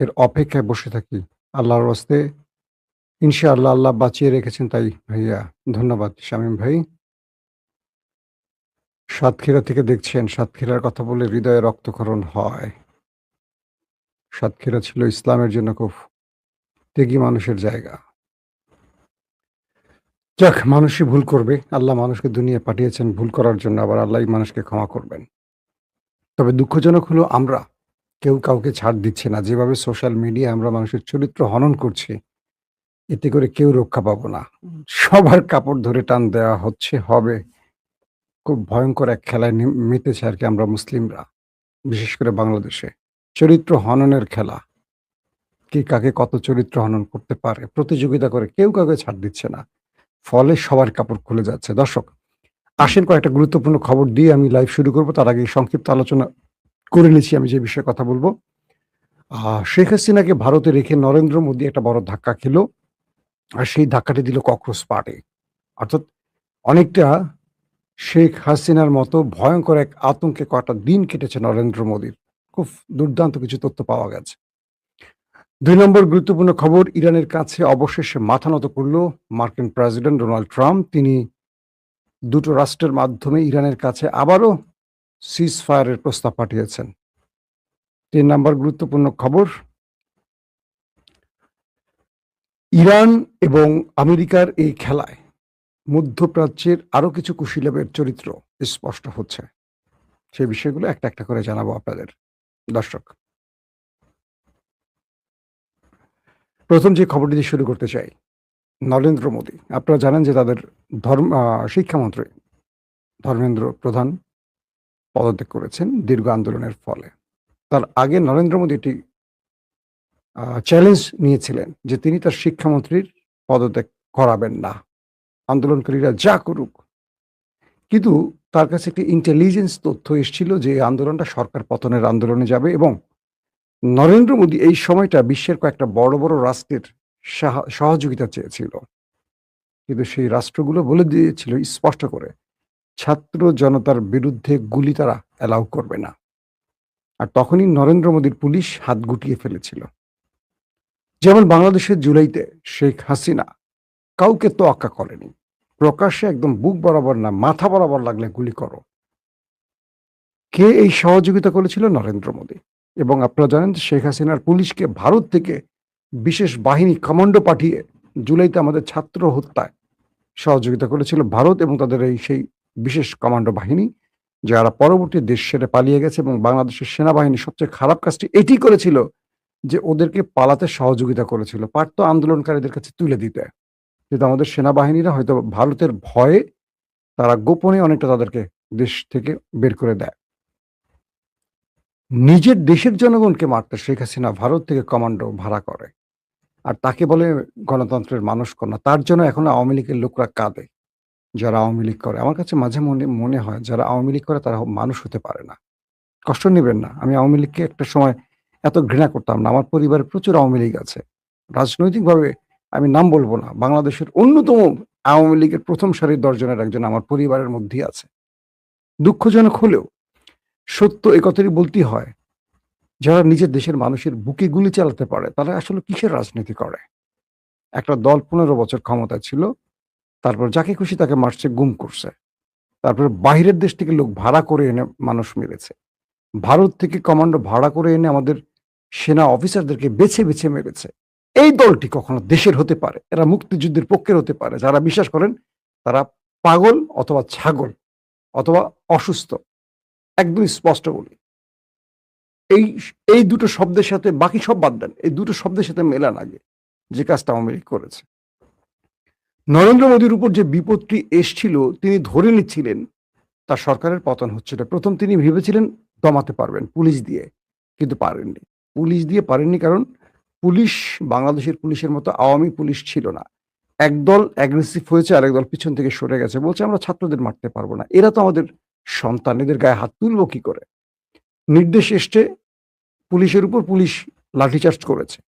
এর অপেক্ষায় বসে থাকি। আল্লাহর হস্তে ইনশাআল্লাহ আল্লাহ বাঁচিয়ে রেখেছেন তাই ভাইয়া। ধন্যবাদ শামীম ভাই। সাতক্ষীরা থেকে দেখছেন, সাতক্ষীরার কথা বললে হৃদয়ে রক্তক্ষরণ হয়। সাতক্ষীরা ছিল ইসলামের জন্য খুব ত্যাগী মানুষের জায়গা। যাক, মানুষই ভুল করবে। আল্লাহ মানুষকে দুনিয়ায় পাঠিয়েছেন ভুল করার জন্য, আবার আল্লাহই মানুষকে ক্ষমা করবেন। তবে দুঃখজনক হলো আমরা কেউ কাউকে ছাড় দিচ্ছি না। যেভাবে সোশ্যাল মিডিয়ায় আমরা মানুষের চরিত্র হনন করছি, এতে করে কেউ রক্ষা পাবো না। সবার কাপড় ধরে টান দেওয়া হচ্ছে, হবে। খুব ভয়ংকর এক খেলায় মেতেছে আরকি আমরা মুসলিমরা, বিশেষ করে বাংলাদেশে। চরিত্র হননের খেলা। কে কাকে কত চরিত্র হনন করতে পারে প্রতিযোগিতা করে কেউ কাউকে ছাড় দিচ্ছে না। ফলে সবার কাপড় খুলে যাচ্ছে। দর্শক, আসেন কয়েকটা গুরুত্বপূর্ণ খবর দিয়ে আমি লাইভ শুরু করব। তার আগে সংক্ষিপ্ত আলোচনা করে নিচ্ছি আমি যে বিষয়ে কথা বলব। শেখ হাসিনাকে ভারতে রেখে নরেন্দ্র মোদী একটা বড় ধাক্কা খেল। আর সেই ধাক্কাটি দিল ককরোচ পার্টি। অর্থাৎ অনেকটা শেখ হাসিনার মতো ভয়ংকর এক আতঙ্কে কয়েকটা দিন কেটেছে নরেন্দ্র মোদীর। খুব দুর্দান্ত কিছু তথ্য পাওয়া গেছে। ২ নম্বর গুরুত্বপূর্ণ খবর, ইরানের কাছে অবশেষে মাথা নত করল মার্কিন প্রেসিডেন্ট ডোনাল্ড ট্রাম্প। তিনি দুটো রাষ্ট্রের মাধ্যমে ইরানের কাছে আবারও সিজ ফায়ারের প্রস্তাব পাঠিয়েছেন। ৩ নম্বর গুরুত্বপূর্ণ খবর, ইরান এবং আমেরিকার এই খেলায় মধ্যপ্রাচ্যের আরো কিছু কুশীলবের চরিত্র স্পষ্ট হচ্ছে। সেই বিষয়গুলো একটা একটা করে জানাবো আপনাদের। দর্শক, প্রথম যে খবরটি দিয়ে শুরু করতে চাই, নরেন্দ্র মোদী। আপনারা জানেন যে তাদের শিক্ষামন্ত্রী ধর্মেন্দ্র প্রধান পদত্যাগ করেছেন দীর্ঘ আন্দোলনের ফলে। তার আগে নরেন্দ্র মোদী একটি চ্যালেঞ্জ নিয়েছিলেন যে তিনি তার শিক্ষামন্ত্রীর পদত্যাগ করাবেন না, আন্দোলনকারীরা যা করুক। কিন্তু তার কাছে একটি ইন্টেলিজেন্স তথ্য এসেছিল যে এই আন্দোলনটা সরকার পতনের আন্দোলনে যাবে এবং নরেন্দ্র মোদী এই সময়টা বিশ্বের কয়েকটা বড় বড় রাষ্ট্রের সহযোগিতা চেয়েছিল। কিন্তু সেই রাষ্ট্রগুলো বলে দিয়েছিল স্পষ্ট করে ছাত্র জনতার বিরুদ্ধে গুলি তারা অ্যালাউ করবে না। আর তখনই নরেন্দ্র মোদীর পুলিশ হাত গুটিয়ে ফেলেছিল। যেমন বাংলাদেশের জুলাইতে শেখ হাসিনা কাউকে তোয়াক্কা করেনি, প্রকাশ্যে একদম বুক বরাবর না মাথা বরাবর লাগলে গুলি করো। কে এই সহযোগিতা করেছিল? নরেন্দ্র মোদী। এবং আপনারা জানেন যে শেখ হাসিনার পুলিশকে ভারত থেকে বিশেষ বাহিনী কমান্ডো পাঠিয়ে জুলাইতে আমাদের ছাত্র হত্যায় সহযোগিতা করেছিল ভারত এবং তাদের এই সেই বিশেষ কমান্ডো বাহিনী, যারা পরবর্তী দেশ ছেড়ে পালিয়ে গেছে। এবং বাংলাদেশের সেনাবাহিনী সবচেয়ে খারাপ কাজটি এটি করেছিল যে ওদেরকে পালাতে সহযোগিতা করেছিল, পারত আন্দোলনকারীদের কাছে তুলে দিতে। কিন্তু আমাদের সেনাবাহিনীরা হয়তো ভারতের ভয়ে তারা গোপনে অনেকটা তাদেরকে দেশ থেকে বের করে দেয়। নিজের দেশের জনগণকে মারতে শেখ হাসিনা ভারত থেকে কমান্ডো ভাড়া করে, আর তাকে বলে গণতন্ত্রের মানুষ কন্যা। তার জন্য এখন আওয়ামী লীগের লোকরা কাঁদে, যারা আওয়ামী লীগ করে। আমার কাছে মাঝে মনে হয় যারা আওয়ামী লীগ করে তারা মানুষ হতে পারে না। কষ্ট নেবেন না, আমি আওয়ামী লীগকে একটা সময় এত ঘৃণা করতাম না। আমার পরিবারে প্রচুর আওয়ামী লীগ আছে। রাজনৈতিকভাবে আমি নাম বলবো না, বাংলাদেশের অন্যতম আওয়ামী লীগের প্রথম সারির 10 জনের একজন আমার পরিবারের মধ্যেই আছে। দুঃখজনক হলেও সত্য একথাই বলতেই হয়, যারা নিজের দেশের মানুষের বুকে গুলি চালাতে পারে তারা আসলে কিসের রাজনীতি করে? একটা দল 15 বছর ক্ষমতায় ছিল, তারপর যাকে খুশি তাকে মারছে, গুম করছে। তারপরে বাহিরের দেশ থেকে লোক ভাড়া করে এনে মানুষ মেরেছে। ভারত থেকে কমান্ডো ভাড়া করে এনে আমাদের সেনা অফিসারদেরকে বেছে বেছে মেরেছে। এই দলটি কখনো দেশের হতে পারে? এরা মুক্তিযুদ্ধের পক্ষের হতে পারে? যারা বিশ্বাস করেন তারা পাগল অথবা ছাগল অথবা অসুস্থ। একদম স্পষ্ট বলি, এই এই দুটো শব্দের সাথে বাকি সব বাদ দেন, এই দুটো শব্দের সাথে মেলান আগে যে কাজটা আওয়ামী লীগ করেছে। নরেন্দ্র মোদীর উপর যে বিপদটি এসছিল তিনি ধরে নিচ্ছিলেন তার সরকারের পতন হচ্ছিল। প্রথম তিনি ভেবেছিলেন দমাতে পারবেন পুলিশ দিয়ে, কিন্তু পারেননি। পুলিশ দিয়ে পারেননি কারণ পুলিশ বাংলাদেশের পুলিশের মতো আওয়ামী পুলিশ ছিল না। একদল অ্যাগ্রেসিভ হয়েছে, আরেক দল পিছন থেকে সরে গেছে, বলছে আমরা ছাত্রদের মারতে পারবো না, এরা তো আমাদের সন্তান, এদের গায়ে হাত তুলবো কি করে? নির্দেশ এসছে পুলিশের উপর, পুলিশ লাঠিচার্জ করেছে।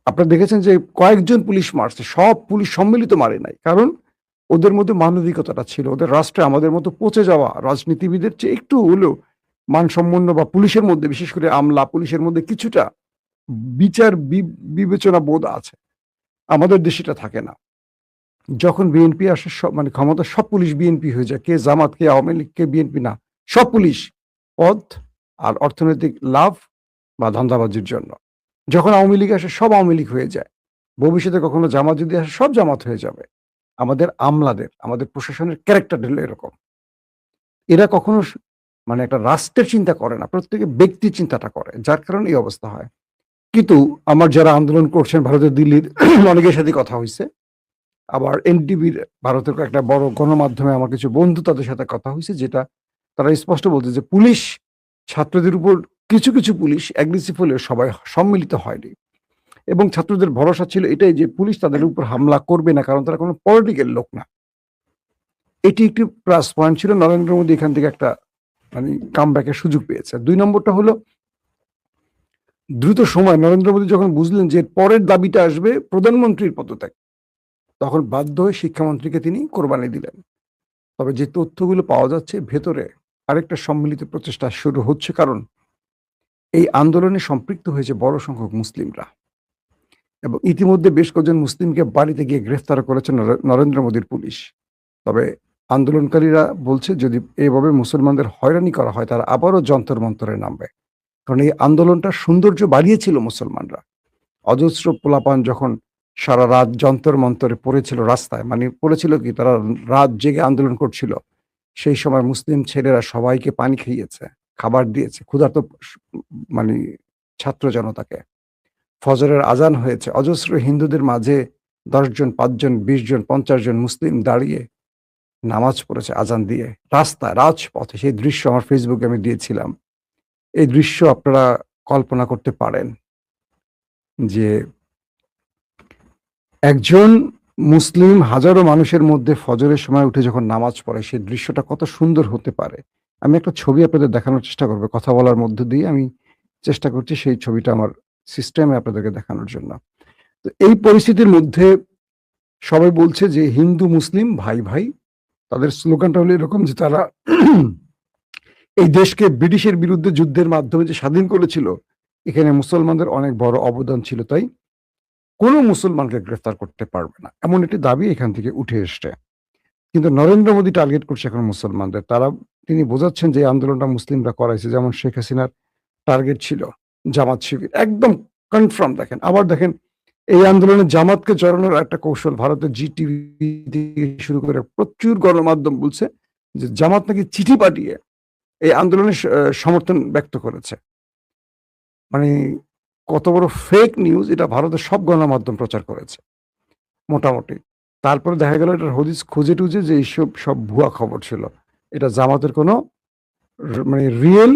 আপনারা দেখেছেন যে কয়েকজন পুলিশ মারছে, সব পুলিশ সম্মিলিত মারে নাই, কারণ ওদের মধ্যে মানবিকতাটা ছিল। ওদের রাষ্ট্রে আমাদের মতো পচে যাওয়া রাজনীতিবিদের চেয়ে একটু হলেও মানসম্পন্ন, বা পুলিশের মধ্যে বিশেষ করে আমলা পুলিশের মধ্যে কিছুটা বিচার বিবেচনা বোধ আছে। আমাদের দেশে এটা থাকে না। যখন বিএনপি আসে মানে ক্ষমতা সব পুলিশ বিএনপি হয়ে যায়। কে জামাত, কে আওয়ামী লীগ, কে বিএনপি না। সব পুলিশ পদ আর অর্থনৈতিক লাভ বা ধান্দাবাজির জন্য। যখন আওয়ামী লীগ আসে সব আওয়ামী লীগ হয়ে যায়। ভবিষ্যতে কখনো জামাত যদি আসে সব জামাত হয়ে যাবে। আমাদের আমলাদের, আমাদের প্রশাসনের ক্যারেক্টার হলো এরকম। এরা কখনো মানে একটা রাষ্ট্রের চিন্তা করে না। প্রত্যেকে ব্যক্তির চিন্তাটা করে। যার কারণে এই অবস্থা হয়। কিন্তু আমার যারা আন্দোলন করছেন ভারতের দিল্লির অনেকের সাথে কথা হইছে। আবার এনটিভির ভারতের একটা বড় গণমাধ্যমে আমার কিছু বন্ধু তাদের সাথে কথা হইছে, যেটা তারা স্পষ্ট বলছে যে পুলিশ ছাত্রদের উপর কিছু পুলিশ অ্যাগ্রেসিভ হলেও সবাই সম্মিলিত হয়নি। এবং ছাত্রদের ভরসা ছিল এটাই যে পুলিশ তাদের উপর হামলা করবে না, কারণ তারা কোনো পলিটিক্যাল লোক না। এটি একটি প্লাস পয়েন্ট ছিল। নরেন্দ্র মোদী এখান থেকে একটা মানে কামব্যাকের সুযোগ পেয়েছে। ২ নম্বরটা হলো দ্রুত সময় নরেন্দ্র মোদী যখন বুঝলেন যে পরের দাবিটা আসবে প্রধানমন্ত্রীর পদত্যাগ, তখন বাধ্য হয়ে শিক্ষামন্ত্রীকে তিনি কোরবানি দিলেন। তবে যে তথ্যগুলো পাওয়া যাচ্ছে ভেতরে আরেকটা সম্মিলিত প্রচেষ্টা শুরু হচ্ছে, কারণ এই আন্দোলনে সম্পৃক্ত হয়েছে বড় সংখ্যক মুসলিমরা এবং ইতিমধ্যে বেশ কয়েকজন মুসলিমকে বাড়িতে গিয়ে গ্রেফতার করেছে নরেন্দ্র মোদীর পুলিশ। তবে আন্দোলনকারীরা বলছে যদি এইভাবে মুসলমানদের হয়রানি করা হয় তারা আবারও যন্তর মন্তরে নামবে, কারণ এই আন্দোলনটা সৌন্দর্য বাড়িয়েছিল মুসলমানরা। অজস্র পোলাপান যখন সারা রাত যন্তর মন্তরে পড়েছিল রাস্তায়, মানে পড়েছিল কি তারা রাত জেগে আন্দোলন করছিল, সেই সময় মুসলিম ছেলেরা সবাইকে পানি খাইয়েছে, খাবার দিয়েছে ক্ষুধার্ত মানে ছাত্র জনতাকে। ফজরের আজান হয়েছে, অজস্র হিন্দুদের মাঝে ১০ জন, ৫ জন, ২০ জন, ৫০ জন মুসলিম দাঁড়িয়ে নামাজ পড়েছে আজান দিয়ে রাস্তায়, রাজপথে। সেই দৃশ্য আমার ফেসবুকে আমি দিয়েছিলাম। এই দৃশ্য আপনারা কল্পনা করতে পারেন যে একজন মুসলিম হাজারো মানুষের মধ্যে ফজরের সময় উঠে যখন নামাজ পড়ে সেই দৃশ্যটা কত সুন্দর হতে পারে। আমি একটা ছবি আপনাদের দেখানোর চেষ্টা করব। কথা বলার মধ্য দিয়ে আমি চেষ্টা করছি সেই ছবিটা আমার সিস্টেমে আপনাদেরকে দেখানোর জন্য। তো এই পরিস্থিতির মধ্যে সবাই বলছে যে হিন্দু মুসলিম ভাই ভাই। তাদের স্লোগানটা হলো এরকম যে তারা এই দেশকে ব্রিটিশের বিরুদ্ধে যুদ্ধের মাধ্যমে যে স্বাধীন করেছিল, এখানে মুসলমানদের অনেক বড় অবদান ছিল, তাই কোনো মুসলমানকে গ্রেফতার করতে পারবে না, এমন একটি দাবি এখান থেকে উঠে এসছে। কিন্তু নরেন্দ্র মোদী টার্গেট করছে এখন মুসলমানদের। তিনি বোঝাচ্ছেন যে আন্দোলনটা মুসলিমরা করাইছে, যেমন শেখ হাসিনার টার্গেট ছিল জামাত শিবির। একদম কনফার্ম। দেখেন আবার দেখেন এই আন্দোলনে জামাতকে জড়ানোর একটা কৌশল ভারতের জি টিভি থেকে শুরু করে প্রচুর গণমাধ্যম বলছে যে জামাত নাকি চিঠি পাঠিয়ে এই আন্দোলনের সমর্থন ব্যক্ত করেছে। মানে কত বড় ফেক নিউজ, এটা ভারতের সব গণমাধ্যম প্রচার করেছে মোটামুটি। তারপরে দেখা গেল এটার হদিস খুঁজে টুজে যে এইসব সব ভুয়া খবর ছিল। এটা জামাতের কোনো মানে রিয়েল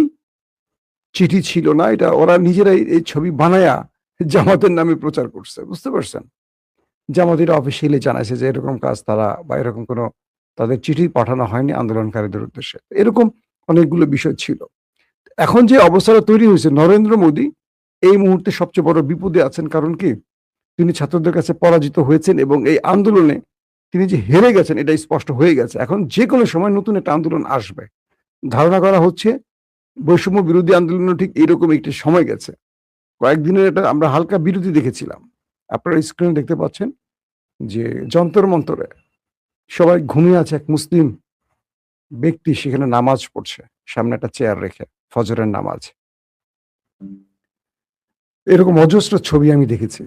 চিঠি ছিল না। এটা ওরা নিজেরাই এই ছবি বানায়া জামাতের নামে প্রচার করছে। বুঝতে পারছেন? জামাত এটা অফিসিয়ালি জানাইছে যে এরকম কাজ তারা বা এরকম কোনো তাদের চিঠি পাঠানো হয়নি আন্দোলনকারীদের উদ্দেশ্যে। এরকম অনেকগুলো বিষয় ছিল। এখন যে অবস্থাটা তৈরি হয়েছে, নরেন্দ্র মোদী এই মুহূর্তে সবচেয়ে বড় বিপদে আছেন। কারণ কি? তিনি ছাত্রদের কাছে পরাজিত হয়েছেন এবং এই আন্দোলনে তিনি যে হেরে গেছেন এটা স্পষ্ট হয়ে গেছে। এখন যেকোনো সময় নতুন একটা আন্দোলন আসবে। ধারণা করা হচ্ছে বৈষম্য বিরোধী আন্দোলনও ঠিক এরকম একটি সময় গেছে। কয়েকদিনের একটা আমরা হালকা বিরতি দেখেছিলাম। আপনারা স্ক্রিনে দেখতে পাচ্ছেন যে যন্তর মন্তরে সবাই ঘুমিয়ে আছে, এক মুসলিম ব্যক্তি সেখানে নামাজ পড়ছে সামনে একটা চেয়ার রেখে, ফজরের নামাজ। এরকম অজস্র ছবি আমি দেখেছি।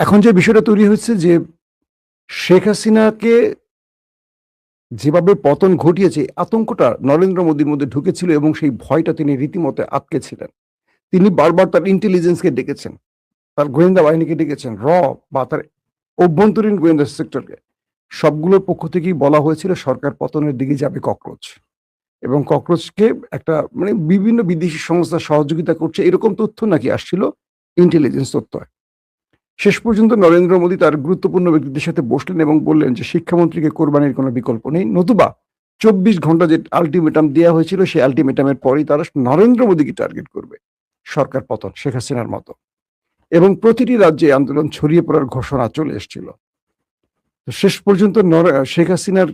এখন যে বিষয়টা তৈরি হচ্ছে যে শেখ হাসিনাকে যেভাবে পতন ঘটিয়েছে, আতঙ্কটা নরেন্দ্র মোদীর মধ্যে ঢুকেছিল এবং সেই ভয়টা তিনি রীতিমতো আটকে ছিলেন। তিনি বারবার তার ইন্টেলিজেন্সকে ডেকেছেন, তার গোয়েন্দা বাহিনীকে ডেকেছেন, বা তার অভ্যন্তরীণ গোয়েন্দা সেক্টরকে। সবগুলোর পক্ষ থেকেই বলা হয়েছিল সরকার পতনের দিকে যাবে ককরোচ, এবং ককরোচকে একটা মানে বিভিন্ন বিদেশি সংস্থা সহযোগিতা করছে এরকম তথ্য নাকি আসছিল, ইন্টেলিজেন্স তথ্য। শেষ পর্যন্ত নরেন্দ্র মোদী তার গুরুত্বপূর্ণ ব্যক্তিদের সাথে বসলেন এবং বললেন যে শিক্ষামন্ত্রীকে কোরবানির কোনো বিকল্প নেই, নতুবা ২৪ ঘন্টা যে আলটিমেটাম দেওয়া হয়েছিল সেই আলটিমেটামের পরেই তারা নরেন্দ্র মোদীকে টার্গেট করবে, সরকার পতন শেখ হাসিনার মতো। এবং প্রতিটি রাজ্যে আন্দোলন ছড়িয়ে পড়ার ঘোষণা চলে এসেছিল। শেষ পর্যন্ত শেখ হাসিনার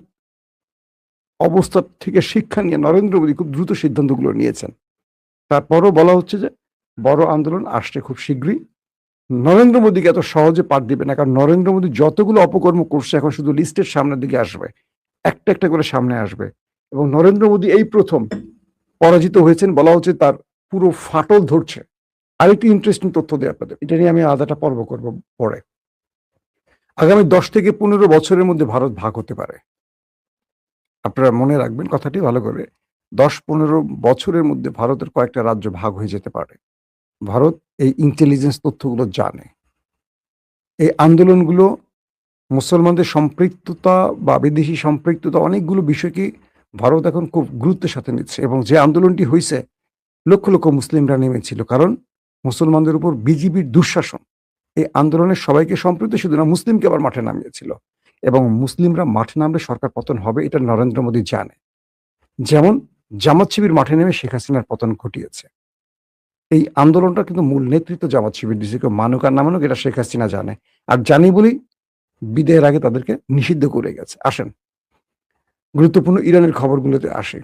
অবস্থা থেকে শিক্ষা নিয়ে নরেন্দ্র মোদী খুব দ্রুত সিদ্ধান্তগুলো নিয়েছেন। তারপরও বলা হচ্ছে যে বড় আন্দোলন আসছে খুব শীঘ্রই। নরেন্দ্র মোদীকে এত সহজে পার দিবে না, কারণ নরেন্দ্র মোদী যতগুলো অপকর্ম করছে এখন শুধু লিস্টের সামনের দিকে আসবে, একটা একটা করে সামনে আসবে। এবং নরেন্দ্র মোদী এই প্রথম পরাজিত হয়েছেন, বলা হচ্ছে তার পুরো ফাটল ধরছে। আরেকটি ইন্টারেস্টিং তথ্য দেয় আপনাদের, এটা নিয়ে আমি আলাদাটা পর্ব করব পরে। আগামী 10 থেকে 15 বছরের মধ্যে ভারত ভাগ হতে পারে। আপনারা মনে রাখবেন কথাটি ভালো করে। 10-15 বছরের মধ্যে ভারতের কয়েকটা রাজ্য ভাগ হয়ে যেতে পারে। ভারত এই ইন্টেলিজেন্স তথ্যগুলো জানে। এই আন্দোলনগুলো মুসলমানদের সম্পৃক্ততা বা বিদেশি সম্পৃক্ততা অনেকগুলো বিষয়কে ভারত এখন খুব গুরুত্বের সাথে নিচ্ছে, এবং যে আন্দোলনটি হইছে লক্ষ লক্ষ মুসলিমরা নেমেছিল, কারণ মুসলমানদের উপর বিজিবির দুঃশাসন এই আন্দোলনের সবাইকে সম্পৃক্ত, শুধু না মুসলিমকে আবার মাঠে নামিয়েছিল। এবং মুসলিমরা মাঠে নামলে সরকার পতন হবে, এটা নরেন্দ্র মোদী জানে। যেমন জামাত শিবির মাঠে নেমে শেখ হাসিনার পতন ঘটিয়েছে। এই আন্দোলনটা কিন্তু মূল নেতৃত্ব জামাত শিবির দিয়েছে, কেউ মানুক আর না মানুক এটা শেখ হাসিনা জানে, আর জানি বলেই বিদায়ের আগে তাদেরকে নিষিদ্ধ করে গেছে। আসেন গুরুত্বপূর্ণ ইরানের খবরগুলোতে আসে।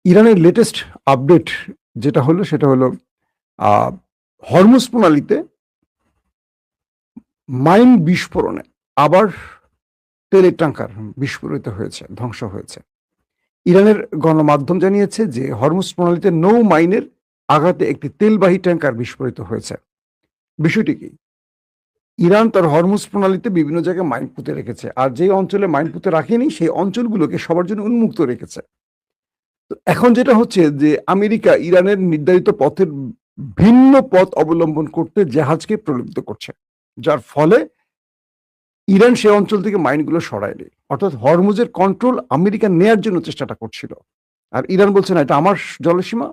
ইরানের লেটেস্ট আপডেট যেটা হলো সেটা হলো হরমুজ প্রণালীতে মাইন বিস্ফোরণে আবার তেলের ট্যাঙ্কার বিস্ফোরিত হয়েছে, ধ্বংস হয়েছে। ইরানের গণমাধ্যম জানিয়েছে যে হরমুজ প্রণালীতে নৌ মাইনের আঘাতে একটি তেলবাহী ট্যাঙ্কার বিস্ফোরিত হয়েছে। বিষয়টি কি? ইরান তার হরমুজ প্রণালীতে বিভিন্ন জায়গায় মাইন পুঁতে রেখেছে, আর যে অঞ্চলে মাইন পুঁতে রাখেনি সেই অঞ্চলগুলোকে সবার জন্য উন্মুক্ত রেখেছে। তো এখন যেটা হচ্ছে যে আমেরিকা ইরানের নির্ধারিত পথের ভিন্ন পথ অবলম্বন করতে জাহাজকে প্রলুব্ধ করছে, যার ফলে ইরান সে অঞ্চল থেকে মাইনগুলো সরায়নি। অর্থাৎ হরমুজের কন্ট্রোল আমেরিকা নেয়ার জন্য চেষ্টাটা করছিল, আর ইরান বলছে না, এটা আমার জলসীমা,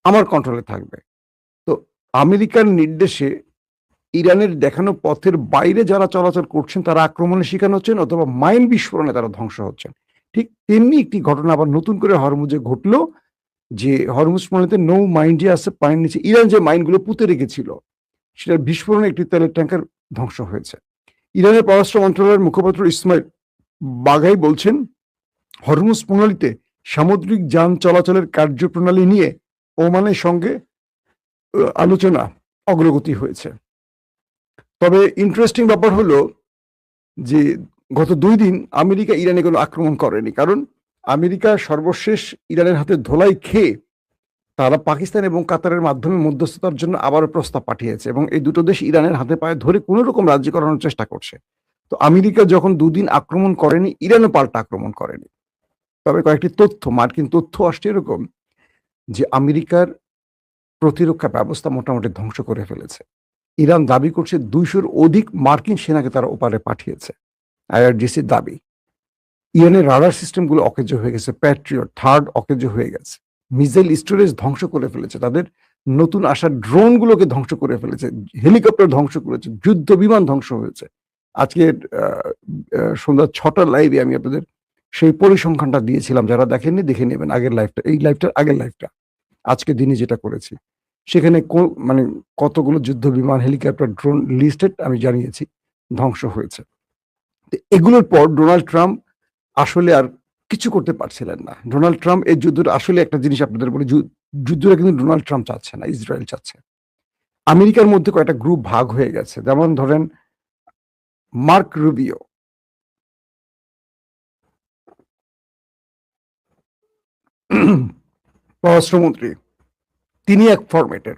আমার কন্ট্রোলে থাকবে। তো আমেরিকার নির্দেশে ইরানের দেখানো পথের বাইরে যারা চলাচল করছেন তারা আক্রমণে শিকার হচ্ছেন, অথবা মাইন বিস্ফোরণে তারা ধ্বংস হচ্ছেন। ঠিক তেমনি একটি ঘটনা আবার নতুন করে হরমুজে ঘটলো, যে হরমুজ প্রণালীতে নৌ মাইন যে আছে পানির নিচে, ইরান যে মাইনগুলো পুঁতে রেখেছিল সেটার বিস্ফোরণে একটি তেলের ট্যাঙ্কার ধ্বংস হয়েছে। ইরানের পররাষ্ট্র মন্ত্রণালয়ের মুখপাত্র ইসমাইল বাঘাই বলছেন, হরমুজ প্রণালীতে সামুদ্রিক যান চলাচলের কার্যপ্রণালী নিয়ে ওমানের সঙ্গে আলোচনা অগ্রগতি হয়েছে। তবে ইন্টারেস্টিং ব্যাপার হলো যে গত 2 দিন আমেরিকা ইরানে কোনো আক্রমণ করেনি, কারণ আমেরিকা সর্বশেষ ইরানের হাতে ধোলাই খেয়ে তারা পাকিস্তান এবং কাতারের মাধ্যমে মধ্যস্থতার জন্য আবারও প্রস্তাব পাঠিয়েছে, এবং এই দুটো দেশ ইরানের হাতে পায়ে ধরে কোনো রকম রাজি করানোর চেষ্টা করছে। তো আমেরিকা যখন 2 দিন আক্রমণ করেনি, ইরানও পাল্টা আক্রমণ করেনি। তবে কয়েকটি তথ্য, মার্কিন তথ্য আসছে এরকম যে আমেরিকার প্রতিরক্ষা ব্যবস্থা মোটামুটি ধ্বংস করে ফেলেছে। ইরান দাবি করছে 200-র অধিক মার্কিন সেনাকে তারা ওপারে পাঠিয়েছে, আইআরজিসির দাবি। ইরানের রাডার সিস্টেমগুলো অকেজো হয়ে গেছে, প্যাট্রিয়ট থার্ড অকেজো হয়ে গেছে, মিসাইল স্টোরেজ ধ্বংস করে ফেলেছে, তাদের নতুন আসা ড্রোনগুলোকে ধ্বংস করে ফেলেছে, হেলিকপ্টার ধ্বংস করেছে, যুদ্ধ বিমান ধ্বংস হয়েছে। আজকে সন্ধ্যা 6টার লাইভে আমি আপনাদের সেই পরিসংখ্যানটা দিয়েছিলাম, যারা দেখেননি দেখে নেবেন, আগের লাইভটা, এই লাইভটার আগের লাইভটা, আজকে দিনে যেটা করেছি সেখানে মানে কতগুলো যুদ্ধ বিমান, হেলিকপ্টার, ড্রোন লিস্টেড আমি জানিয়েছি ধ্বংস হয়েছে। এগুলোর পর ডোনাল্ড ট্রাম্প আসলে আর কিছু করতে পারছিলেন না। ডোনাল্ড ট্রাম্প এই যুদ্ধটা আসলে একটা জিনিস আপনাদের বলি, যুদ্ধটা কিন্তু ডোনাল্ড ট্রাম্প চাচ্ছে না, ইসরায়েল চাচ্ছে। আমেরিকার মধ্যে কয়েকটা গ্রুপ ভাগ হয়ে গেছে, যেমন ধরেন মার্ক রুবিও, পররাষ্ট্রমন্ত্রী, তিনি এক ফরম্যাটের।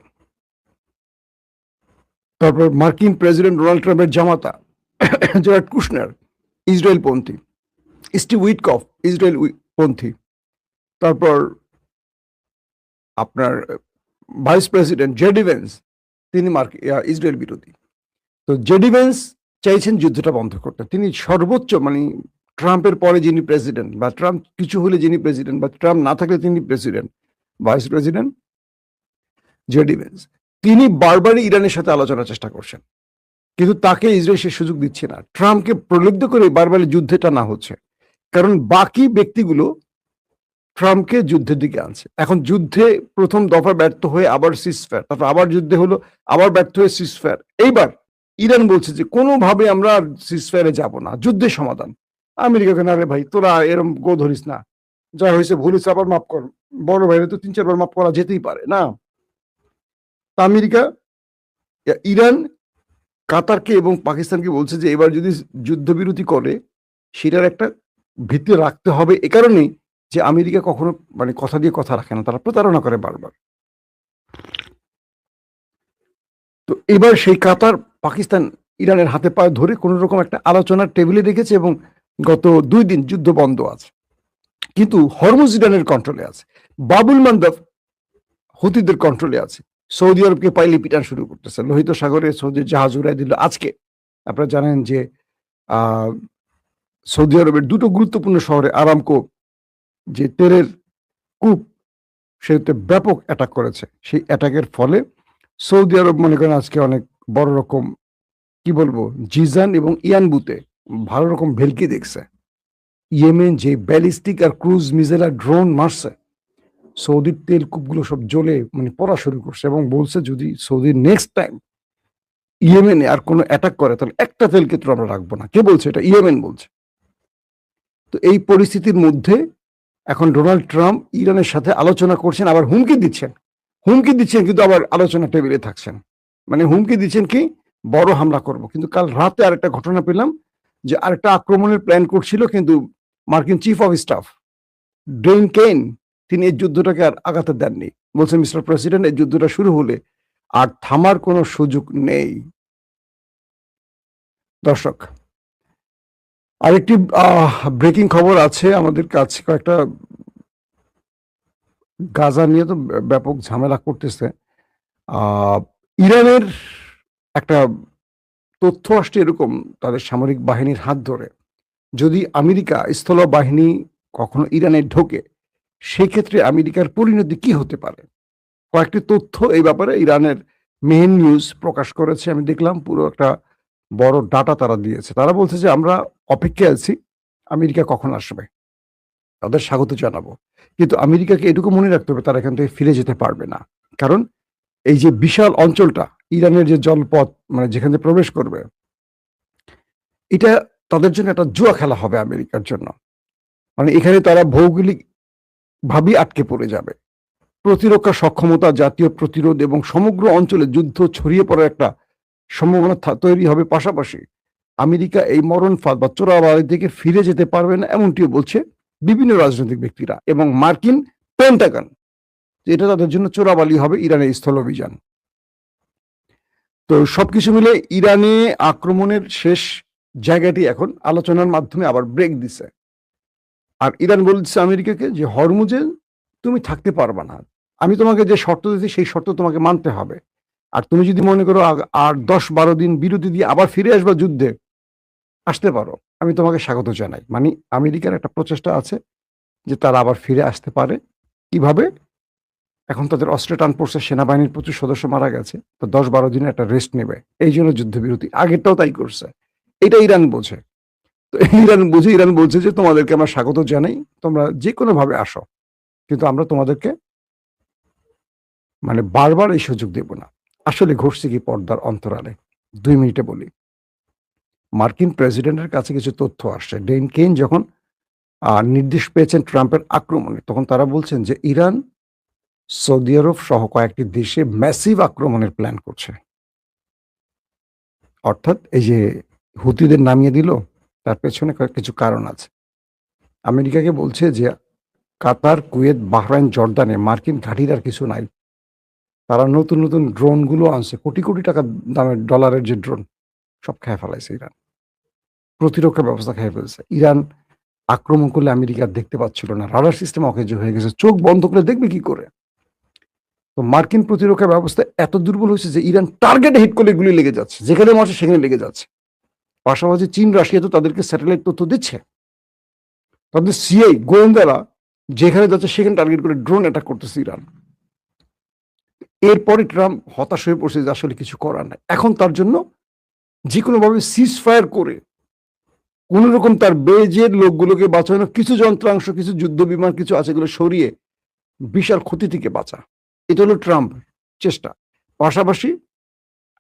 তারপর মার্কিন প্রেসিডেন্ট ডোনাল্ড ট্রাম্পের জামাতা জেরার্ড কুশনার, ইসরায়েল পন্থী। স্টিভ উইটকফ, ইসরায়েল পন্থী। তারপর আপনার ভাইস প্রেসিডেন্ট জেডি ভেন্স, তিনি ইসরায়েল বিরোধী। তো জেডি ভেন্স চাইছেন যুদ্ধটা বন্ধ করতে, তিনি সর্বোচ্চ মানে ট্রাম্পের পরে যিনি প্রেসিডেন্ট, বা ট্রাম্প কিছু হলে যিনি প্রেসিডেন্ট, বা ট্রাম্প না থাকলে তিনি president, vice president JD veins, তিনি বারবারই ইরানের সাথে আলোচনার চেষ্টা করছেন, কিন্তু তাকে ইসরায়েল সে সুযোগ দিচ্ছে না। ট্রাম্পকে প্রলুব্ধ করে বারবার যুদ্ধে টানা হচ্ছে, কারণ বাকি ব্যক্তিগুলো ট্রাম্পকে যুদ্ধের দিকে আনছে। এখন যুদ্ধে প্রথম দফা ব্যর্থ হয়ে আবার সিজফায়ার, তারপর আবার যুদ্ধে হলো, আবার ব্যর্থ হয়ে সিজফায়ার। এইবার ইরান বলছে যে কোনোভাবে আমরা আর সিজফায়ারে যাব না, যুদ্ধের সমাধান। আমেরিকাকে, না রে ভাই, তোরা এরম গো ধরিস না, যা হয়েছে ভুল হয়েছে, আবার মাফ কর, বড় ভাইরে তো 3-4 বার মাফ করা যেতেই পারে না। তা আমেরিকা ইরান কাতারকে এবং পাকিস্তানকে বলছে যে এবার যদি যুদ্ধবিরতি করে সেটার একটা ভিত্তি রাখতে হবে, এ কারণেই যে আমেরিকা কখনো মানে কথা দিয়ে কথা রাখে না, তারা প্রতারণা করে বারবার। তো এবার সেই কাতার পাকিস্তান ইরানের হাতে পায়ে ধরে কোনো রকম একটা আলোচনার টেবিলে রেখেছে এবং গত 2 দিন যুদ্ধ বন্ধ আছে। কিন্তু হরমুজ ইরানের কন্ট্রোলে আছে, বাবুল মান্দাব হুতিদের কন্ট্রোলে আছে। সৌদি আরবকে পাইলে পিটান শুরু করতেছে, লোহিত সাগরে সৌদির জাহাজ উড়াই দিল আজকে। আপনারা জানেন যে সৌদি আরবের 2টো গুরুত্বপূর্ণ শহরে আরামকো যে তেলের কূপ, সেটাতে ব্যাপক অ্যাটাক করেছে। সেই অ্যাটাকের ফলে সৌদি আরব মনে করেন আজকে অনেক বড় রকম কি বলবো জিজান এবং ইয়ানবুতে ভালো রকম ভেলকি দেখছে। ইয়েমেন যে ব্যালিস্টিক আর ক্রুজ মিসাইল আর ড্রোন মারছে, সৌদির তেল কূপগুলো সব জ্বলে মানে পড়া শুরু করছে এবং বলছে যদি সৌদি নেক্সট টাইম ইয়েমেনে আর কোনো অ্যাটাক করে তাহলে একটা তেল ক্ষেত্র আমরা রাখবো না। কে বলছে এটা? ইয়েমেন বলছে। তো এই পরিস্থিতির মধ্যে এখন ডোনাল্ড ট্রাম্প ইরানের সাথে আলোচনা করছেন, আবার হুমকি দিচ্ছেন কিন্তু আবার আলোচনা টেবিলে থাকছেন। মানে হুমকি দিচ্ছেন কি বড় হামলা করব। কিন্তু কাল রাতে আরেকটা ঘটনা পেলাম যে আরেকটা আক্রমণের প্ল্যান করছিল, কিন্তু মার্কিন চিফ অফ স্টাফ ডেইন কেন তিনি এই যুদ্ধটাকে আর আগাতে দেননি। বলছেন মিস্টার প্রেসিডেন্ট এই যুদ্ধটা শুরু হলে আর থামার কোনো সুযোগ নেই। দর্শক, আরেকটি ব্রেকিং খবর আছে আমাদের কাছে, কয়েকটা গাজা নিয়ে তো ব্যাপক ঝামেলা করতেছে। ইরানের একটা তথ্য আসছে এরকম, তাদের সামরিক বাহিনীর হাত ধরে যদি আমেরিকা স্থল বাহিনী কখনো ইরানে ঢোকে সেক্ষেত্রে আমেরিকার পরিণতি কি হতে পারে। কয়েকটি তথ্য এই ব্যাপারে ইরানের মেইন নিউজ প্রকাশ করেছে, আমি দেখলাম পুরো একটা বড় ডাটা তারা দিয়েছে। তারা বলছে যে আমরা অপেক্ষায় আছি আমেরিকা কখন আসবে, তাদের স্বাগত জানাবো, কিন্তু আমেরিকাকে এটুকু মনে রাখতে হবে তারা এখান থেকে ফিরে যেতে পারবে না। কারণ এই যে বিশাল অঞ্চলটা ইরানের যে জলপথ মানে যেখানে প্রবেশ করবে, এটা তাদের জন্য একটা জুয়া খেলা হবে আমেরিকার জন্য। মানে এখানে তারা ভৌগোলিক ভাবেই আটকে পড়ে যাবে। প্রতিরক্ষা সক্ষমতা, জাতীয় প্রতিরোধ এবং সমগ্র অঞ্চলে যুদ্ধ ছড়িয়ে পড়ার একটা সম্ভাবনা তৈরি হবে। পাশাপাশি আমেরিকা এই মরণ ফাঁদ বা চোরাবাড়ি থেকে ফিরে যেতে পারবে না এমনটিও বলছে বিভিন্ন রাজনৈতিক ব্যক্তিরা এবং মার্কিন পেন্টাগন, এটা তাদের জন্য চোরাবালি হবে ইরানের স্থল অভিযান। তো সবকিছু মিলে ইরানে আক্রমণের শেষ জায়গাটি এখন আলোচনার মাধ্যমে আবার ব্রেক দিছে। আর ইরান বলছে আমেরিকাকে যে হরমুজে তুমি থাকতে পারবা না, আমি তোমাকে যে শর্ত দিচ্ছি সেই শর্ত তোমাকে মানতে হবে। আর তুমি যদি মনে করো আর 10-12 দিন বিরতি দিয়ে আবার ফিরে আসবা যুদ্ধে, আসতে পারো, আমি তোমাকে স্বাগত জানাই। মানে আমেরিকার একটা প্রচেষ্টা আছে যে তারা আবার ফিরে আসতে পারে। কিভাবে? এখন তাদের অস্ত্রে টান পড়ছে, সেনাবাহিনীর প্রচুর সদস্য মারা গেছে, তো 10-12 দিনের একটা রেস্ট নেবে, এই জন্য যুদ্ধবিরতি। আগেরটাও তাই করছে। এটা ইরান বোঝে। তো ইরান বলছে যে তোমাদেরকে আমরা স্বাগত জানাই, তোমরা যে কোনো ভাবে আসো, কিন্তু আমরা তোমাদেরকে মানে বারবার এই সুযোগ দেব না। আসলে ঘটছে কি পর্দার অন্তরালে, 2 মিনিটে বলি। মার্কিন প্রেসিডেন্টের কাছে কিছু তথ্য আসছে। ডেইন কেন যখন নির্দেশ পেয়েছেন ট্রাম্পের আক্রমণে, তখন তারা বলছেন যে ইরান সৌদি আরব সহ কয়েকটি দেশে ম্যাসিভ আক্রমণের প্ল্যান করছে। অর্থাৎ এই যে হুতিদের নামিয়ে দিল, তার পেছনে কিছু কারণ আছে। আমেরিকাকে বলছে যে কাতার, কুয়েত, বাহরাইন, জর্দানে মার্কিন ঘাঁটির আর কিছু নাই। তারা নতুন নতুন ড্রোনগুলো আনছে, কোটি কোটি টাকা দামের ডলারের যে ড্রোন, সব খেয়ে ফেলাইছে ইরান। প্রতিরক্ষা ব্যবস্থা খেয়ে ফেলছে। ইরান আক্রমণ করলে আমেরিকা দেখতে পাচ্ছিল না, রাডার সিস্টেম অকেজ হয়ে গেছে, চোখ বন্ধ করে দেখবে কি করে। তো মার্কিন প্রতিরক্ষা ব্যবস্থা এত দুর্বল হয়েছে যে ইরান টার্গেটে হিট করলে গুলি লেগে যাচ্ছে, যেখানে মারছে সেখানে লেগে যাচ্ছে। পাশাপাশি চীন, রাশিয়া তো তাদেরকে স্যাটেলাইট তথ্য দিচ্ছে, তাদের সিআই গোয়েন্দারা যেখানে যাচ্ছে সেখানে টার্গেট করে ড্রোন অ্যাটাক করতেছে ইরান। এরপরে ট্রাম্প হতাশ হয়ে পড়ছে যে আসলে কিছু করার নাই। এখন তার জন্য যে কোনোভাবে সিজ ফায়ার করে কোন রকম তার বেজের লোকগুলোকে বাঁচানো, কিছু যন্ত্রাংশ, কিছু যুদ্ধ বিমান কিছু আছে এগুলো সরিয়ে বিশাল ক্ষতি থেকে বাঁচা, এটা হলো ট্রাম্প চেষ্টা। পাশাপাশি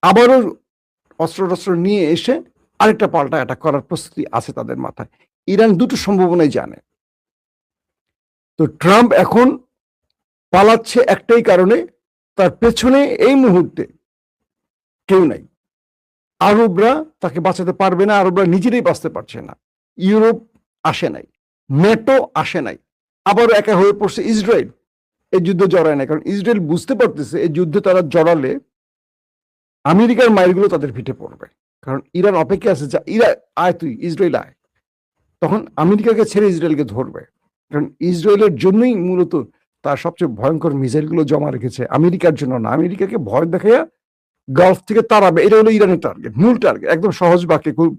আবারও অস্ত্র নিয়ে এসে আরেকটা পাল্টা অ্যাটাক করার প্রস্তুতি আছে তাদের মাথায়। ইরান দুটো সম্ভাবনাই জানে। তো ট্রাম্প এখন পালাচ্ছে একটাই কারণে, তার পেছনে এই মুহূর্তে কেউ নাই। আরবরা তাকে বাঁচাতে পারবে না, আরবরা নিজেরাই বাঁচতে পারছে না। ইউরোপ আসে নাই, নেটো আসে নাই, আবারও একা হয়ে পড়ছে ইসরায়েল। এই যুদ্ধ জড়ায় না, কারণ ইসরায়েল বুঝতে পারতেছে এই যুদ্ধে তারা জড়ালে আমেরিকার মাইলগুলো তাদের পিঠে পড়বে। কারণ ইরান অপেক্ষা আছে, যা আয় তুই ইসরায়েল আয়, তখন আমেরিকাকে ছেড়ে ইসরায়েলকে ধরবে। কারণ ইসরায়েলের জন্যই মূলত তার সবচেয়ে ভয়ঙ্কর মিসাইলগুলো জমা রেখেছে, আমেরিকার জন্য না। আমেরিকাকে ভয় দেখাইয়া গালফ থেকে তাড়াবে, এটা হলো ইরানের টার্গেট, মূল টার্গেট। একদম সহজ বাক্যে, খুব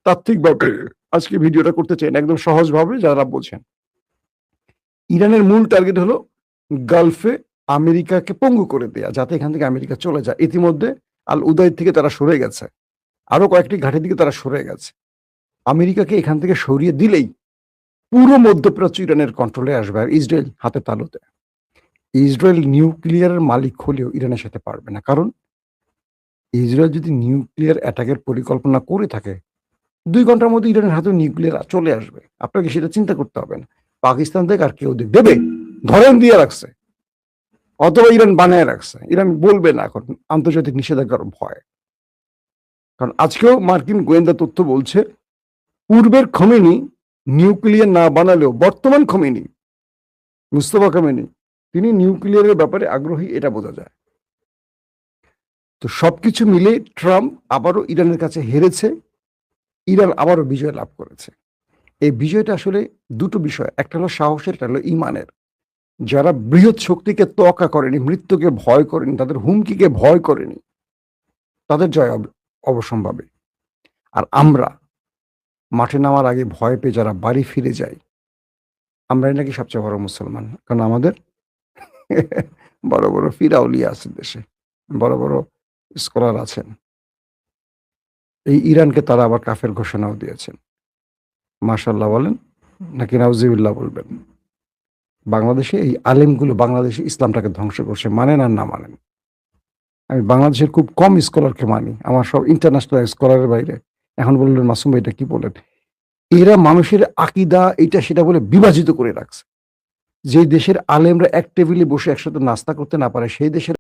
তাত্ত্বিকভাবে আজকে ভিডিওটা করতে চাই না, একদম সহজভাবে যারা বোঝেন। ইরানের মূল টার্গেট হলো গালফে আমেরিকাকে পঙ্গু করে দেয়া, যাতে এখান থেকে আমেরিকা চলে যায়। ইতিমধ্যে আল উদাইদ থেকে তারা সরে গেছে, আরো কয়েকটি ঘাটের দিকে তারা সরে গেছে। আমেরিকাকে এখান থেকে সরিয়ে দিলেই পুরো মধ্যপ্রাচ্য ইরানের কন্ট্রোলে আসবে, আর ইসরায়েল হাতে তালুতে। ইসরায়েল নিউক্লিয়ারের মালিক হলেও ইরানের সাথে পারবে না, কারণ ইসরায়েল যদি নিউক্লিয়ার অ্যাটাকের পরিকল্পনা করে থাকে 2 ঘন্টার মধ্যে ইরানের হাতে নিউক্লিয়ার চলে আসবে। আপনাকে সেটা চিন্তা করতে হবে না। পাকিস্তান থেকে আর কেউ দেবে, ধরেন দিয়ে রাখছে, অথবা ইরান বানায় রাখছে। ইরান বলবে না এখন আন্তর্জাতিক নিষেধাজ্ঞার ভয়। কারণ আজকেও মার্কিন গোয়েন্দা তথ্য বলছে পূর্বের খমেনি নিউক্লিয়ার না বানালেও বর্তমান খমেনি, মুস্তফা খমেনি, তিনি নিউক্লিয়ারের ব্যাপারে আগ্রহী, এটা বোঝা যায়। তো সবকিছু মিলে ট্রাম্প আবারও ইরানের কাছে হেরেছে, ইরান আবারও বিজয় লাভ করেছে। এই বিজয়টা আসলে দুটো বিষয়, একটা হলো সাহসের, একটা হলো ইমানের। যারা বৃহৎ শক্তিকে তোয়াক্কা করেনি, মৃত্যুকে ভয় করেনি, তাদের হুমকিকে ভয় করেনি, তাদের জয় অবশ্যম্ভাবী। আর আমরা মাঠে নামার আগে ভয় পেয়ে যারা বাড়ি ফিরে যাই, আমরাই নাকি সবচেয়ে বড় মুসলমান। কারণ আমাদের বড় বড় ফিরাউলিয়া আছে দেশে, বড় বড় স্কলার আছেন। এই ইরানকে তারা আবার কাফের ঘোষণাও দিয়েছেন। মাশাল্লাহ বলেন নাকি নাউজিবিল্লাহ বলবেন? বাংলাদেশে এই আলেমগুলো বাংলাদেশে ইসলামটাকে ধ্বংস করছে, মানেন আর না মানেন। আমি বাংলাদেশের খুব কম স্কলারকে মানি, আমার সব ইন্টারন্যাশনাল স্কলারের বাইরে। এখন বললেন মাসুম ভাই এটা কি বলেন? এরা মানুষের আকিদা এটা সেটা বলে বিভাজিত করে রাখছে। যে দেশের আলেমরা এক টেবিলে বসে একসাথে নাস্তা করতে না পারে, সেই দেশের